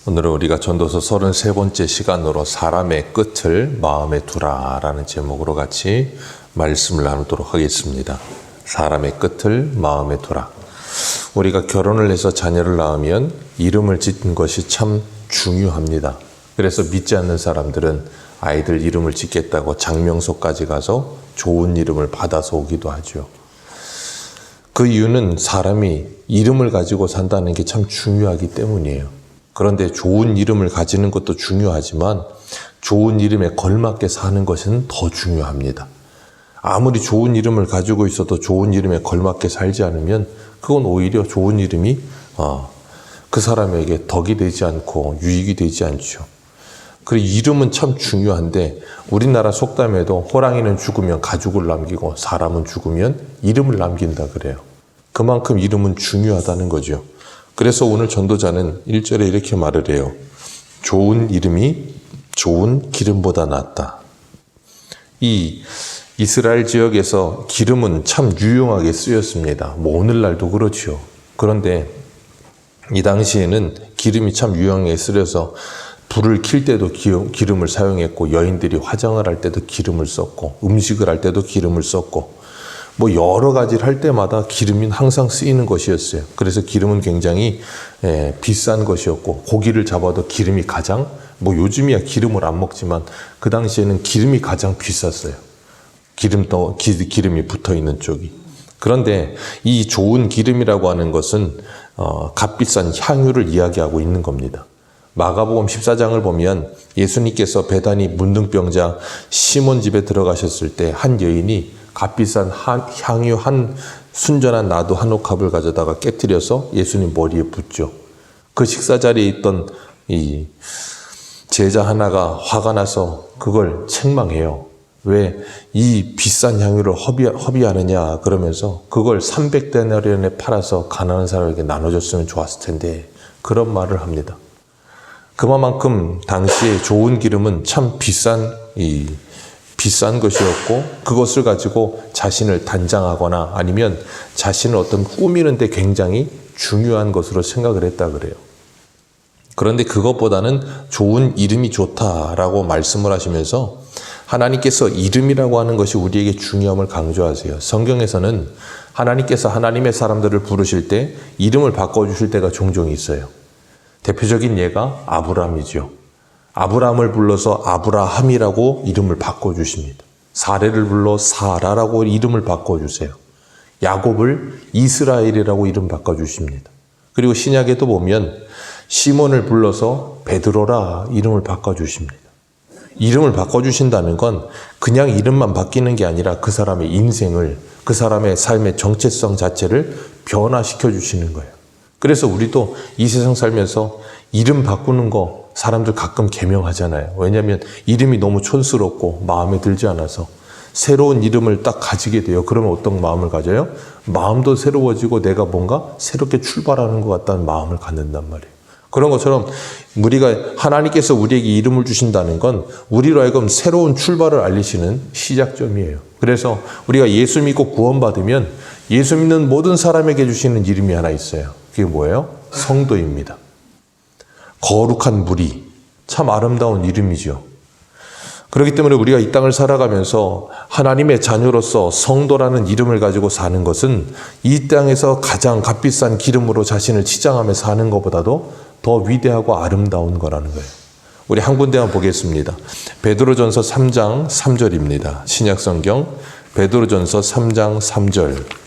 오늘은 우리가 전도서 33번째 시간으로 사람의 끝을 마음에 두라라는 제목으로 같이 말씀을 나누도록 하겠습니다. 사람의 끝을 마음에 두라. 우리가 결혼을 해서 자녀를 낳으면 이름을 짓는 것이 참 중요합니다. 그래서 믿지 않는 사람들은 아이들 이름을 짓겠다고 장명소까지 가서 좋은 이름을 받아서 오기도 하죠. 그 이유는 사람이 이름을 가지고 산다는 게 참 중요하기 때문이에요. 그런데 좋은 이름을 가지는 것도 중요하지만 좋은 이름에 걸맞게 사는 것은 더 중요합니다. 아무리 좋은 이름을 가지고 있어도 좋은 이름에 걸맞게 살지 않으면 그건 오히려 좋은 이름이 그 사람에게 덕이 되지 않고 유익이 되지 않죠. 그리고 이름은 참 중요한데 우리나라 속담에도 호랑이는 죽으면 가죽을 남기고 사람은 죽으면 이름을 남긴다 그래요. 그만큼 이름은 중요하다는 거죠. 그래서 오늘 전도자는 1절에 이렇게 말을 해요. 좋은 이름이 좋은 기름보다 낫다. 이 이스라엘 지역에서 기름은 참 유용하게 쓰였습니다. 뭐 오늘날도 그렇죠. 그런데 이 당시에는 기름이 참 유용하게 쓰여서 불을 킬 때도 기름을 사용했고 여인들이 화장을 할 때도 기름을 썼고 음식을 할 때도 기름을 썼고 뭐 여러 가지를 할 때마다 기름이 항상 쓰이는 것이었어요. 그래서 기름은 굉장히 비싼 것이었고 고기를 잡아도 기름이 가장 요즘이야 기름을 안 먹지만 그 당시에는 기름이 가장 비쌌어요. 기름이 붙어있는 쪽이. 그런데 이 좋은 기름이라고 하는 것은 값비싼 향유를 이야기하고 있는 겁니다. 마가복음 14장을 보면 예수님께서 베다니 문둥병자 시몬 집에 들어가셨을 때 한 여인이 값비싼 향유 한 순전한 나도 한 옥합을 가져다가 깨뜨려서 예수님 머리에 붓죠. 그 식사 자리에 있던 이 제자 하나가 화가 나서 그걸 책망해요. 왜 이 비싼 향유를 허비하느냐 그러면서 그걸 300데나리온에 팔아서 가난한 사람에게 나눠줬으면 좋았을 텐데 그런 말을 합니다. 그만큼 당시에 좋은 기름은 참 비싼 것이었고 그것을 가지고 자신을 단장하거나 아니면 자신을 어떤 꾸미는데 굉장히 중요한 것으로 생각을 했다 그래요. 그런데 그것보다는 좋은 이름이 좋다라고 말씀을 하시면서 하나님께서 이름이라고 하는 것이 우리에게 중요함을 강조하세요. 성경에서는 하나님께서 하나님의 사람들을 부르실 때 이름을 바꿔주실 때가 종종 있어요. 대표적인 예가 아브라함이죠. 아브라함을 불러서 아브라함이라고 이름을 바꿔주십니다. 사레를 불러 사라라고 이름을 바꿔주세요. 야곱을 이스라엘이라고 이름 바꿔주십니다. 그리고 신약에도 보면 시몬을 불러서 베드로라 이름을 바꿔주십니다. 이름을 바꿔주신다는 건 그냥 이름만 바뀌는 게 아니라 그 사람의 인생을, 그 사람의 삶의 정체성 자체를 변화시켜 주시는 거예요. 그래서 우리도 이 세상 살면서 이름 바꾸는 거 사람들 가끔 개명하잖아요. 왜냐하면 이름이 너무 촌스럽고 마음에 들지 않아서 새로운 이름을 딱 가지게 돼요. 그러면 어떤 마음을 가져요? 마음도 새로워지고 내가 뭔가 새롭게 출발하는 것 같다는 마음을 갖는단 말이에요. 그런 것처럼 우리가 하나님께서 우리에게 이름을 주신다는 건 우리로 하여금 새로운 출발을 알리시는 시작점이에요. 그래서 우리가 예수 믿고 구원받으면 예수 믿는 모든 사람에게 주시는 이름이 하나 있어요. 그게 뭐예요? 성도입니다. 거룩한 무리, 참 아름다운 이름이죠. 그렇기 때문에 우리가 이 땅을 살아가면서 하나님의 자녀로서 성도라는 이름을 가지고 사는 것은 이 땅에서 가장 값비싼 기름으로 자신을 치장하며 사는 것보다도 더 위대하고 아름다운 거라는 거예요. 우리 한 군데만 보겠습니다. 베드로전서 3장 3절입니다. 신약성경 베드로전서 3장 3절.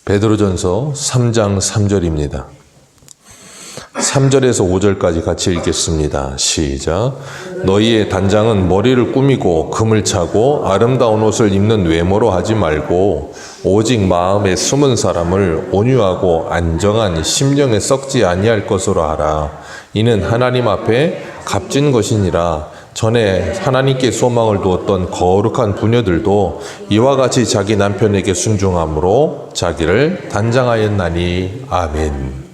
베드로전서 3장 3절입니다. 3절에서 5절까지 같이 읽겠습니다. 시작. 너희의 단장은 머리를 꾸미고 금을 차고 아름다운 옷을 입는 외모로 하지 말고 오직 마음에 숨은 사람을 온유하고 안정한 심령에 썩지 아니할 것으로 하라. 이는 하나님 앞에 값진 것이니라. 전에 하나님께 소망을 두었던 거룩한 부녀들도 이와 같이 자기 남편에게 순종함으로 자기를 단장하였나니. 아멘.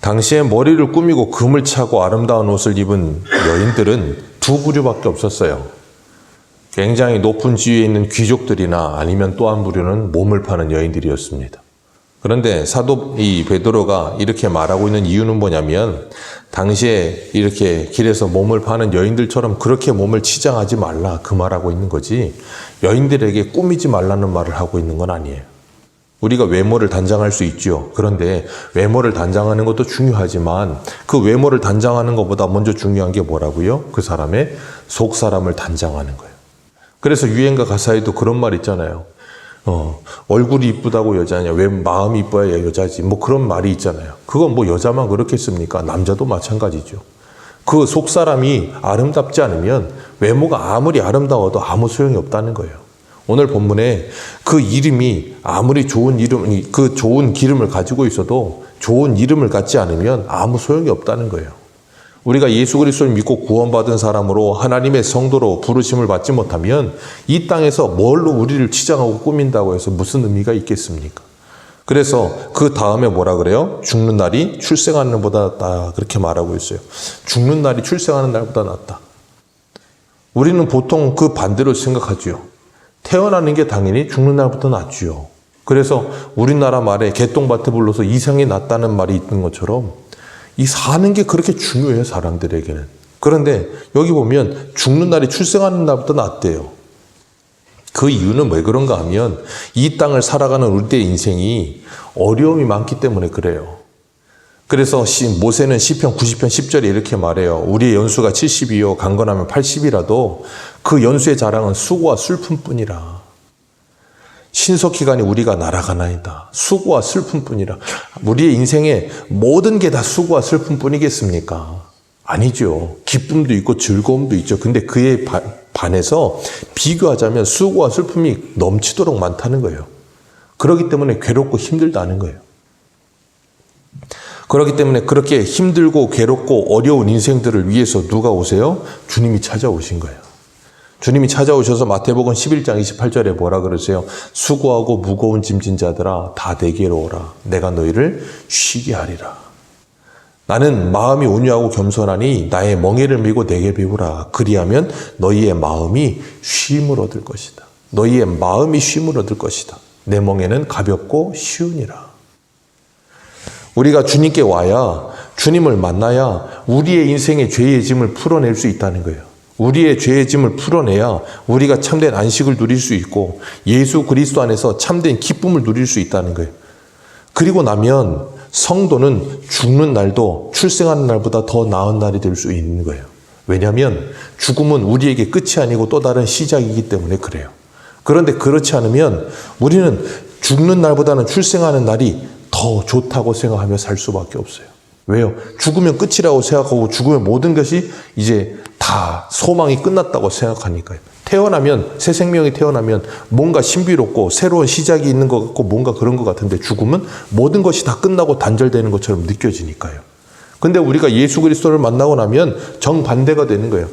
당시에 머리를 꾸미고 금을 차고 아름다운 옷을 입은 여인들은 두 부류밖에 없었어요. 굉장히 높은 지위에 있는 귀족들이나 아니면 또 한 부류는 몸을 파는 여인들이었습니다. 그런데 사도 이 베드로가 이렇게 말하고 있는 이유는 뭐냐면 당시에 이렇게 길에서 몸을 파는 여인들처럼 그렇게 몸을 치장하지 말라 그 말하고 있는 거지 여인들에게 꾸미지 말라는 말을 하고 있는 건 아니에요. 우리가 외모를 단장할 수 있죠. 그런데 외모를 단장하는 것도 중요하지만 그 외모를 단장하는 것보다 먼저 중요한 게 뭐라고요? 그 사람의 속 사람을 단장하는 거예요. 그래서 유행가 가사에도 그런 말 있잖아요. 얼굴이 이쁘다고 여자냐, 왜 마음이 이뻐야 여자지, 뭐 그런 말이 있잖아요. 그건 뭐 여자만 그렇겠습니까? 남자도 마찬가지죠. 그 속 사람이 아름답지 않으면 외모가 아무리 아름다워도 아무 소용이 없다는 거예요. 오늘 본문에 그 이름이 아무리 좋은 이름, 그 좋은 기름을 가지고 있어도 좋은 이름을 갖지 않으면 아무 소용이 없다는 거예요. 우리가 예수 그리스도를 믿고 구원받은 사람으로 하나님의 성도로 부르심을 받지 못하면 이 땅에서 뭘로 우리를 치장하고 꾸민다고 해서 무슨 의미가 있겠습니까? 그래서 그 다음에 뭐라 그래요? 죽는 날이 출생하는 날보다 낫다 그렇게 말하고 있어요. 죽는 날이 출생하는 날보다 낫다. 우리는 보통 그 반대로 생각하죠. 태어나는 게 당연히 죽는 날부터 낫죠. 그래서 우리나라 말에 개똥밭에 불러서 이상이 낫다는 말이 있는 것처럼 이 사는 게 그렇게 중요해요, 사람들에게는. 그런데 여기 보면 죽는 날이 출생하는 날부터 낫대요. 그 이유는 왜 그런가 하면 이 땅을 살아가는 우리의 인생이 어려움이 많기 때문에 그래요. 그래서 모세는 시편 90편 10절에 이렇게 말해요. 우리의 연수가 70이요 강건하면 80이라도 그 연수의 자랑은 수고와 슬픔뿐이라. 신속히간에 우리가 날아가나이다. 수고와 슬픔뿐이라. 우리의 인생에 모든 게 다 수고와 슬픔뿐이겠습니까? 아니죠. 기쁨도 있고 즐거움도 있죠. 근데 그에 반해서 비교하자면 수고와 슬픔이 넘치도록 많다는 거예요. 그렇기 때문에 괴롭고 힘들다는 거예요. 그렇기 때문에 그렇게 힘들고 괴롭고 어려운 인생들을 위해서 누가 오세요? 주님이 찾아오신 거예요. 주님이 찾아오셔서 마태복음 11장 28절에 뭐라 그러세요? 수고하고 무거운 짐진 자들아 다 내게로 오라. 내가 너희를 쉬게 하리라. 나는 마음이 온유하고 겸손하니 나의 멍에를 메고 내게 배우라. 그리하면 너희의 마음이 쉼을 얻을 것이다. 너희의 마음이 쉼을 얻을 것이다. 내 멍에는 가볍고 쉬우니라. 우리가 주님께 와야 주님을 만나야 우리의 인생의 죄의 짐을 풀어낼 수 있다는 거예요. 우리의 죄의 짐을 풀어내야 우리가 참된 안식을 누릴 수 있고 예수 그리스도 안에서 참된 기쁨을 누릴 수 있다는 거예요. 그리고 나면 성도는 죽는 날도 출생하는 날보다 더 나은 날이 될 수 있는 거예요. 왜냐하면 죽음은 우리에게 끝이 아니고 또 다른 시작이기 때문에 그래요. 그런데 그렇지 않으면 우리는 죽는 날보다는 출생하는 날이 더 좋다고 생각하며 살 수밖에 없어요. 왜요? 죽으면 끝이라고 생각하고 죽으면 모든 것이 이제 다 소망이 끝났다고 생각하니까요. 태어나면 새 생명이 태어나면 뭔가 신비롭고 새로운 시작이 있는 것 같고 뭔가 그런 것 같은데 죽으면 모든 것이 다 끝나고 단절되는 것처럼 느껴지니까요. 근데 우리가 예수 그리스도를 만나고 나면 정반대가 되는 거예요.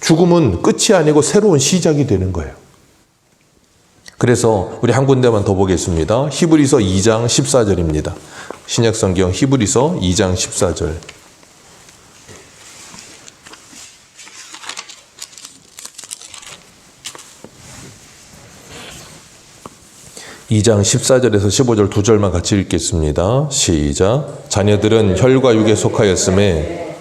죽음은 끝이 아니고 새로운 시작이 되는 거예요. 그래서 우리 한 군데만 더 보겠습니다. 히브리서 2장 14절입니다. 신약성경 히브리서 2장 14절. 2장 14절에서 15절 두 절만 같이 읽겠습니다. 시작. 자녀들은 혈과 육에 속하였음에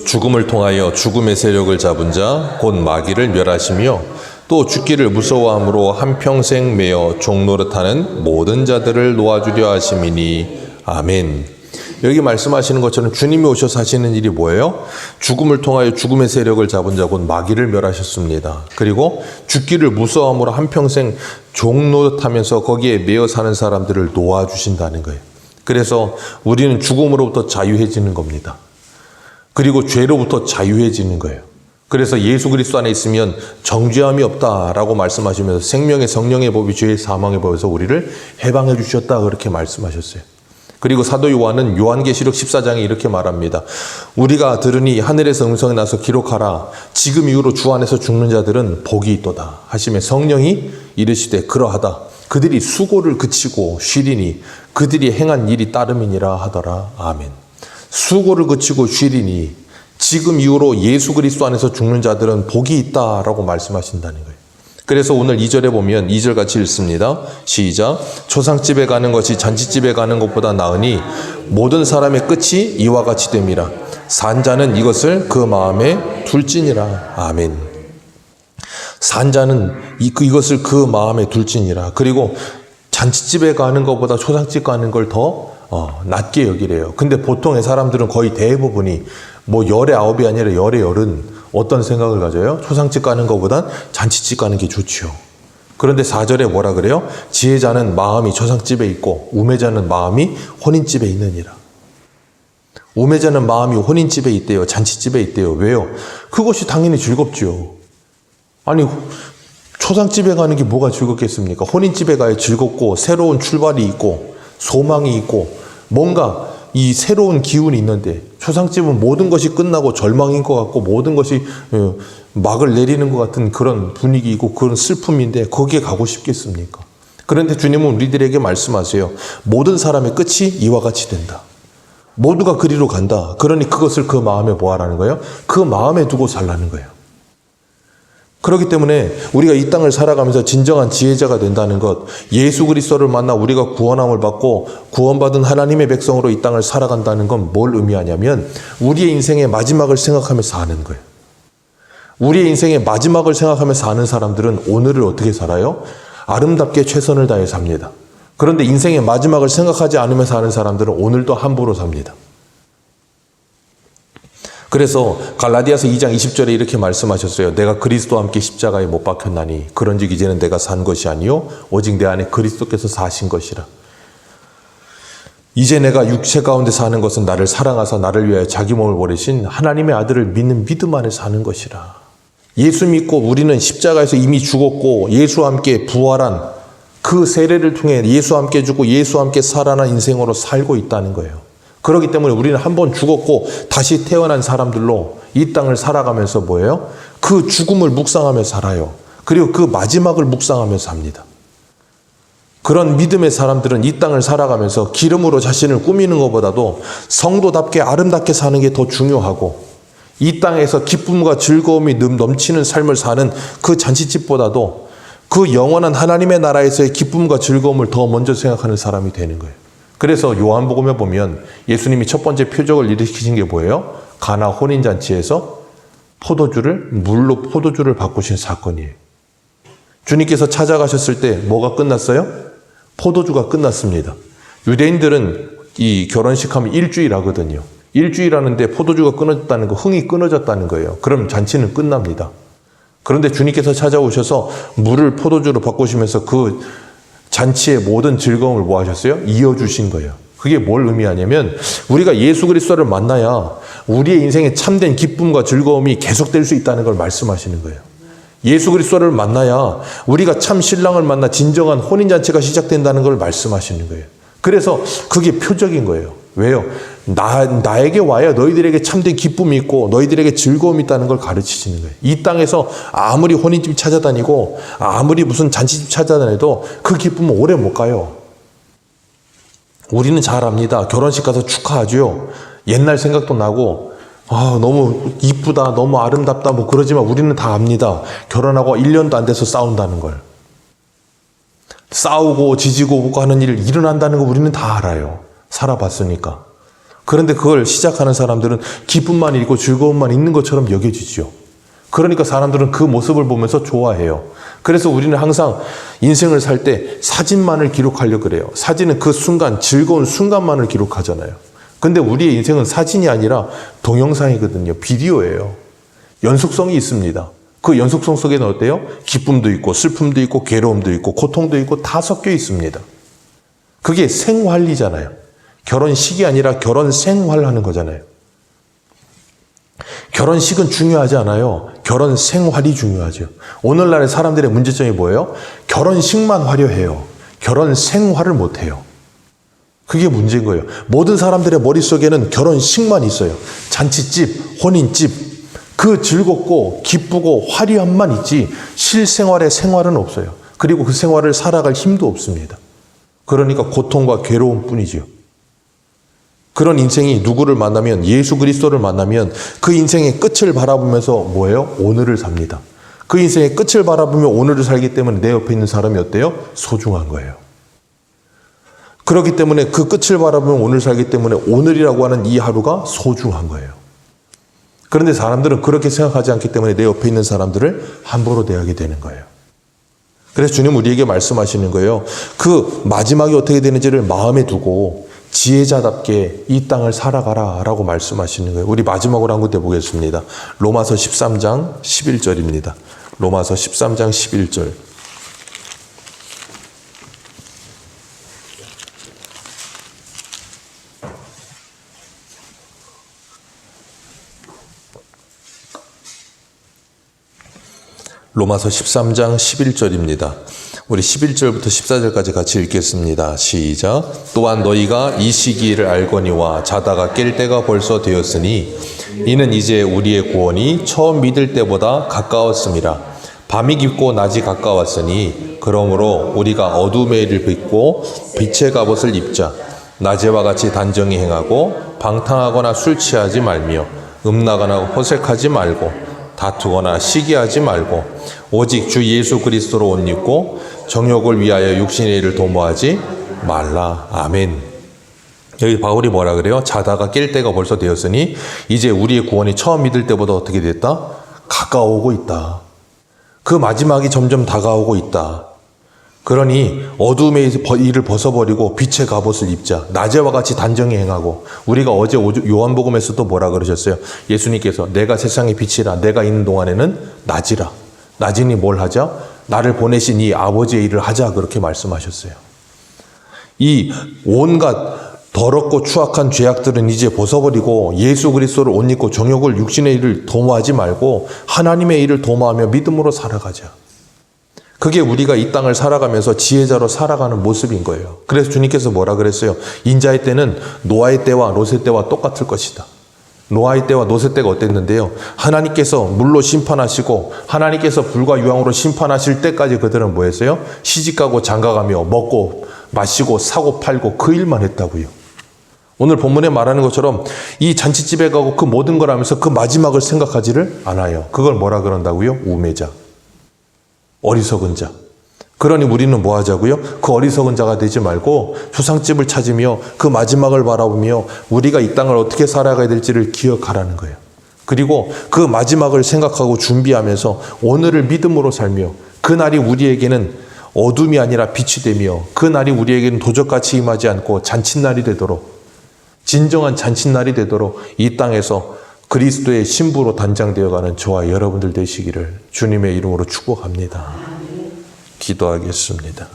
죽음을 통하여 죽음의 세력을 잡은 자 곧 마귀를 멸하시며 또 죽기를 무서워함으로 한평생 매어 종노릇하는 모든 자들을 놓아주려 하심이니 아멘. 여기 말씀하시는 것처럼 주님이 오셔서 하시는 일이 뭐예요? 죽음을 통하여 죽음의 세력을 잡은 자 곧 마귀를 멸하셨습니다. 그리고 죽기를 무서워함으로 한평생 종노릇하면서 거기에 매어 사는 사람들을 놓아주신다는 거예요. 그래서 우리는 죽음으로부터 자유해지는 겁니다. 그리고 죄로부터 자유해지는 거예요. 그래서 예수 그리스도 안에 있으면 정죄함이 없다라고 말씀하시면서 생명의 성령의 법이 죄의 사망의 법에서 우리를 해방해 주셨다 그렇게 말씀하셨어요. 그리고 사도 요한은 요한계시록 14장에 이렇게 말합니다. 우리가 들으니 하늘에서 음성이 나서 기록하라. 지금 이후로 주 안에서 죽는 자들은 복이 있도다 하시며 성령이 이르시되 그러하다. 그들이 수고를 그치고 쉬리니 그들이 행한 일이 따름이니라 하더라. 아멘. 수고를 그치고 쉬리니 지금 이후로 예수 그리스도 안에서 죽는 자들은 복이 있다라고 말씀하신다는 거예요. 그래서 오늘 2절에 보면 2절 같이 읽습니다. 시작. 초상집에 가는 것이 잔치집에 가는 것보다 나으니 모든 사람의 끝이 이와 같이 됨이라. 산 자는 이것을 그 마음에 둘지니라. 아멘. 산 자는 이것을 그 마음에 둘지니라. 그리고 잔치집에 가는 것보다 초상집 가는 걸 더 낮게 여기래요. 근데 보통의 사람들은 거의 대부분이 뭐 열의 아홉이 아니라 열의 열은 어떤 생각을 가져요? 초상집 가는 것보단 잔치집 가는 게 좋죠. 그런데 4절에 뭐라 그래요? 지혜자는 마음이 초상집에 있고 우매자는 마음이 혼인집에 있느니라. 우매자는 마음이 혼인집에 있대요. 잔치집에 있대요. 왜요? 그것이 당연히 즐겁죠. 아니 초상집에 가는 게 뭐가 즐겁겠습니까? 혼인집에 가야 즐겁고 새로운 출발이 있고 소망이 있고 뭔가 이 새로운 기운이 있는데 초상집은 모든 것이 끝나고 절망인 것 같고 모든 것이 막을 내리는 것 같은 그런 분위기이고 그런 슬픔인데 거기에 가고 싶겠습니까? 그런데 주님은 우리들에게 말씀하세요. 모든 사람의 끝이 이와 같이 된다. 모두가 그리로 간다. 그러니 그것을 그 마음에 뭐하라는 거예요? 그 마음에 두고 살라는 거예요. 그렇기 때문에 우리가 이 땅을 살아가면서 진정한 지혜자가 된다는 것, 예수 그리스도를 만나 우리가 구원함을 받고 구원받은 하나님의 백성으로 이 땅을 살아간다는 건 뭘 의미하냐면 우리의 인생의 마지막을 생각하면서 사는 거예요. 우리의 인생의 마지막을 생각하면서 사는 사람들은 오늘을 어떻게 살아요? 아름답게 최선을 다해 삽니다. 그런데 인생의 마지막을 생각하지 않으면서 사는 사람들은 오늘도 함부로 삽니다. 그래서 갈라디아서 2장 20절에 이렇게 말씀하셨어요. 내가 그리스도와 함께 십자가에 못 박혔나니 그런즉 이제는 내가 산 것이 아니요 오직 내 안에 그리스도께서 사신 것이라. 이제 내가 육체 가운데 사는 것은 나를 사랑하사 나를 위하여 자기 몸을 버리신 하나님의 아들을 믿는 믿음 안에 사는 것이라. 예수 믿고 우리는 십자가에서 이미 죽었고 예수와 함께 부활한 그 세례를 통해 예수와 함께 죽고 예수와 함께 살아난 인생으로 살고 있다는 거예요. 그렇기 때문에 우리는 한 번 죽었고 다시 태어난 사람들로 이 땅을 살아가면서 뭐예요? 그 죽음을 묵상하며 살아요. 그리고 그 마지막을 묵상하며 삽니다. 그런 믿음의 사람들은 이 땅을 살아가면서 기름으로 자신을 꾸미는 것보다도 성도답게 아름답게 사는 게 더 중요하고 이 땅에서 기쁨과 즐거움이 넘치는 삶을 사는 그 잔치집보다도 그 영원한 하나님의 나라에서의 기쁨과 즐거움을 더 먼저 생각하는 사람이 되는 거예요. 그래서 요한복음에 보면 예수님이 첫 번째 표적을 일으키신 게 뭐예요? 가나 혼인잔치에서 물로 포도주를 바꾸신 사건이에요. 주님께서 찾아가셨을 때 뭐가 끝났어요? 포도주가 끝났습니다. 유대인들은 이 결혼식 하면 일주일 하거든요. 일주일 하는데 포도주가 끊어졌다는 거, 흥이 끊어졌다는 거예요. 그럼 잔치는 끝납니다. 그런데 주님께서 찾아오셔서 물을 포도주로 바꾸시면서 그 잔치의 모든 즐거움을 뭐 하셨어요? 이어주신 거예요. 그게 뭘 의미하냐면 우리가 예수 그리스도를 만나야 우리의 인생에 참된 기쁨과 즐거움이 계속될 수 있다는 걸 말씀하시는 거예요. 예수 그리스도를 만나야 우리가 참 신랑을 만나 진정한 혼인잔치가 시작된다는 걸 말씀하시는 거예요. 그래서 그게 표적인 거예요. 왜요? 나에게 와야 너희들에게 참된 기쁨이 있고 너희들에게 즐거움이 있다는 걸 가르치시는 거예요. 이 땅에서 아무리 혼인집 찾아다니고 아무리 무슨 잔치집 찾아다녀도 그 기쁨은 오래 못 가요. 우리는 잘 압니다. 결혼식 가서 축하하죠. 옛날 생각도 나고 너무 이쁘다, 너무 아름답다 뭐 그러지만 우리는 다 압니다. 결혼하고 1년도 안 돼서 싸운다는 걸. 싸우고 지지고 하는 일이 일어난다는 거 우리는 다 알아요. 살아봤으니까. 그런데 그걸 시작하는 사람들은 기쁨만 있고 즐거움만 있는 것처럼 여겨지죠. 그러니까 사람들은 그 모습을 보면서 좋아해요. 그래서 우리는 항상 인생을 살 때 사진만을 기록하려고 그래요. 사진은 그 순간, 즐거운 순간만을 기록하잖아요. 근데 우리의 인생은 사진이 아니라 동영상이거든요. 비디오예요. 연속성이 있습니다. 그 연속성 속에는 어때요? 기쁨도 있고 슬픔도 있고 괴로움도 있고 고통도 있고 다 섞여 있습니다. 그게 생활이잖아요. 결혼식이 아니라 결혼 생활하는 거잖아요. 결혼식은 중요하지 않아요. 결혼 생활이 중요하죠. 오늘날의 사람들의 문제점이 뭐예요? 결혼식만 화려해요. 결혼 생활을 못해요. 그게 문제인 거예요. 모든 사람들의 머릿속에는 결혼식만 있어요. 잔치집, 혼인집, 그 즐겁고 기쁘고 화려함만 있지 실생활의 생활은 없어요. 그리고 그 생활을 살아갈 힘도 없습니다. 그러니까 고통과 괴로움뿐이죠. 그런 인생이 누구를 만나면, 예수 그리스도를 만나면 그 인생의 끝을 바라보면서 뭐예요? 오늘을 삽니다. 그 인생의 끝을 바라보며 오늘을 살기 때문에 내 옆에 있는 사람이 어때요? 소중한 거예요. 그렇기 때문에 그 끝을 바라보며 오늘 살기 때문에 오늘이라고 하는 이 하루가 소중한 거예요. 그런데 사람들은 그렇게 생각하지 않기 때문에 내 옆에 있는 사람들을 함부로 대하게 되는 거예요. 그래서 주님 우리에게 말씀하시는 거예요. 그 마지막이 어떻게 되는지를 마음에 두고 지혜자답게 이 땅을 살아가라 라고 말씀하시는 거예요. 우리 마지막으로 한 군데 보겠습니다. 로마서 13장 11절입니다. 로마서 13장 11절. 로마서 13장 11절입니다. 우리 11절부터 14절까지 같이 읽겠습니다. 시작. 또한 너희가 이 시기를 알거니와 자다가 깰 때가 벌써 되었으니 이는 이제 우리의 구원이 처음 믿을 때보다 가까웠음이라. 밤이 깊고 낮이 가까웠으니 그러므로 우리가 어둠의 일을 빗고 빛의 갑옷을 입자. 낮에와 같이 단정히 행하고 방탕하거나 술 취하지 말며 음란하거나 호색하지 말고 다투거나 시기하지 말고 오직 주 예수 그리스도로 옷 입고 정욕을 위하여 육신의 일을 도모하지 말라. 아멘. 여기 바울이 뭐라 그래요? 자다가 깰 때가 벌써 되었으니 이제 우리의 구원이 처음 믿을 때보다 어떻게 됐다? 가까워오고 있다. 그 마지막이 점점 다가오고 있다. 그러니 어둠의 일을 벗어버리고 빛의 갑옷을 입자. 낮에와 같이 단정히 행하고, 우리가 어제 요한복음에서도 뭐라 그러셨어요? 예수님께서 내가 세상의 빛이라. 내가 있는 동안에는 낮이라. 낮이니 뭘 하자? 나를 보내신 이 아버지의 일을 하자. 그렇게 말씀하셨어요. 이 온갖 더럽고 추악한 죄악들은 이제 벗어버리고 예수 그리스도를 옷 입고 정욕을 육신의 일을 도모하지 말고 하나님의 일을 도모하며 믿음으로 살아가자. 그게 우리가 이 땅을 살아가면서 지혜자로 살아가는 모습인 거예요. 그래서 주님께서 뭐라 그랬어요? 인자의 때는 노아의 때와 롯의 때와 똑같을 것이다. 노아의 때와 롯의 때가 어땠는데요? 하나님께서 물로 심판하시고 하나님께서 불과 유황으로 심판하실 때까지 그들은 뭐 했어요? 시집가고 장가가며 먹고 마시고 사고 팔고 그 일만 했다고요. 오늘 본문에 말하는 것처럼 이 잔치집에 가고 그 모든 걸 하면서 그 마지막을 생각하지를 않아요. 그걸 뭐라 그런다고요? 우매자. 어리석은 자. 그러니 우리는 뭐 하자고요? 그 어리석은 자가 되지 말고 조상집을 찾으며 그 마지막을 바라보며 우리가 이 땅을 어떻게 살아가야 될지를 기억하라는 거예요. 그리고 그 마지막을 생각하고 준비하면서 오늘을 믿음으로 살며 그날이 우리에게는 어둠이 아니라 빛이 되며 그날이 우리에게는 도적같이 임하지 않고 잔칫날이 되도록, 진정한 잔칫날이 되도록 이 땅에서 그리스도의 신부로 단장되어가는 저와 여러분들 되시기를 주님의 이름으로 축복합니다. 기도하겠습니다.